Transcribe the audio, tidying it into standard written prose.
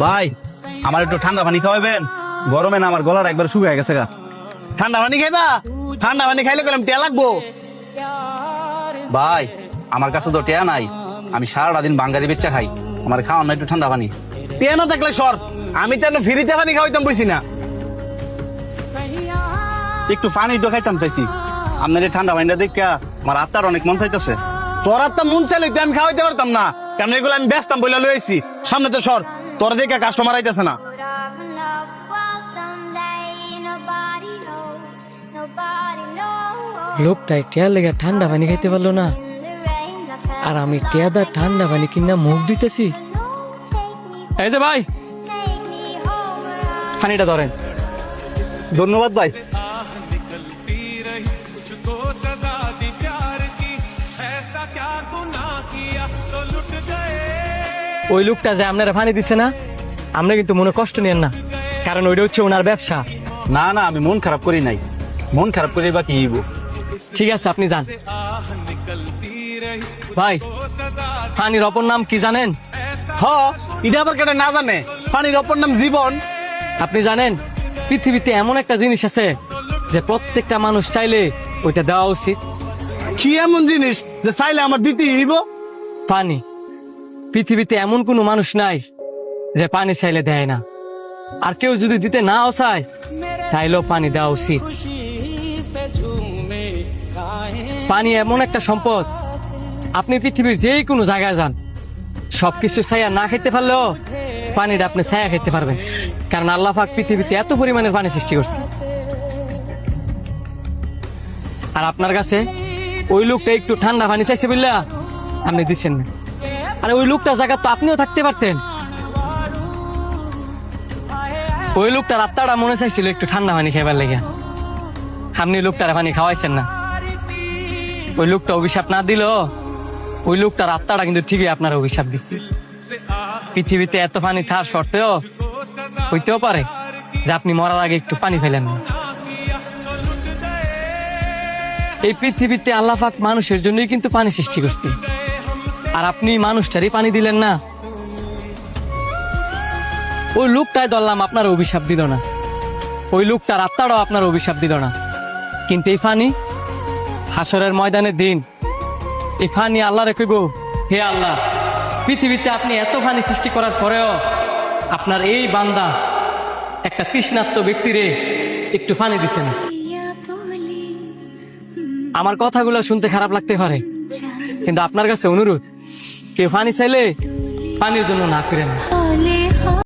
ভাই আমার একটু ঠান্ডা পানি খাওয়াবেন, গরমে না আমার গলাটা একবার শুকিয়ে গেছে গা। ঠান্ডা পানি খাইবা? ঠান্ডা পানি খাইলে গেলাম টিয়া লাগবো। ভাই আমার কাছে তো টেয়া নাই, আমি সারাটা দিন বাঙ্গারি বেচা খাই, আমার খাওয়ান না একটু ঠান্ডা পানি। টিয়া না থাকলে সর, আমি তো ফ্রিতে পানি খাওয়াইতাম বুঝছি না। একটু পানি তো খাইতাম চাইছি, আপনার এই ঠান্ডা পানিটা দেখা আমার আত্মার অনেক মন চাইতেছে। তোর তো মন চাইলে আমি খাওয়াইতে পারতাম না, কারণ এগুলো আমি ব্যস্তাম বলে লই আইছি। সামনে তো সর, তোর দেখে কাস্টমার আইতেছে না। লোকটা টিয়ার লেগে ঠান্ডা পানি খাইতে পারলো না, আর আমি টিয়াদার ঠান্ডা পানি কিনা মুখ দিতেছি। এই যে ভাই, পানিটা ধরেন। ধন্যবাদ ভাই। ওই লোকটা যে আপনারা পানি দিচ্ছে না, আপনি কিন্তু মনে কষ্ট নেন না, কারণ ওইটা হচ্ছে ওনার ব্যবসা। না না, আমি মন খারাপ করি নাই, মন খারাপ করে বা কি হইব। ঠিক আছে, আপনি যান। ভাই, পানির অপর নাম কি জানেন? হ, এটা আবার কেটে না জানে? পানির অপর নাম জীবন। আপনি জানেন পৃথিবীতে এমন একটা জিনিস আছে যে প্রত্যেকটা মানুষ চাইলে ওইটা দেওয়া উচিত? কি এমন জিনিস যে চাইলে আমার দিতে হইব? পানি। পৃথিবীতে এমন কোনো মানুষ নাই যে পানি চাইলে দেয় না, আর কেউ যদি দিতে নাও চায় তাইলেও পানি দেওয়া উচিত। পানি এমন একটা সম্পদ, আপনি পৃথিবীর যে কোনো জায়গায় যান, সবকিছু ছায়া না খেতে পারলেও পানিটা আপনি ছায়া খেতে পারবেন, কারণ আল্লাহ পাক পৃথিবীতে এত পরিমাণের পানি সৃষ্টি করছে। আর আপনার কাছে ওই লোকটা একটু ঠান্ডা পানি চাইছে বললা আপনি দিচ্ছেন না, আর ওই লোকটা জায়গা তো আপনিও থাকতে পারতেন। ওই লোকটার আত্মাটা মনে চাইছিল একটু ঠান্ডা পানি খাইবার লেগে, আপনি লোকটার পানি খাওয়াইছেন না। ওই লোকটা অভিশাপ না দিল, ওই লোকটার আত্মাটা কিন্তু ঠিকই আপনার অভিশাপ দিচ্ছে। পৃথিবীতে এত পানি থার সত্ত্বেও হইতেও পারে যে আপনি মরার আগে একটু পানি ফেলেন না। এই পৃথিবীতে আল্লাহ পাক মানুষের জন্যই কিন্তু পানি সৃষ্টি করছে, আর আপনি মানুষটারই পানি দিলেন না। ওই লোকটাই ধরলাম আপনার অভিশাপ দিল না, ওই লোকটার আত্মাটাও আপনার অভিশাপ দিল না, কিন্তু এই পানি হাসরের ময়দানের দিন এই পানি আল্লাহ রেখব, হে আল্লাহ, পৃথিবীতে আপনি এত পানি সৃষ্টি করার পরেও আপনার এই বান্দা একটা তৃষ্ণার্ত ব্যক্তিরে একটু পানি দিছে না। আমার কথাগুলো শুনতে খারাপ লাগতে পারে, কিন্তু আপনার কাছে অনুরোধ, কেউ পানি চাইলে পানির জন্য না করেন।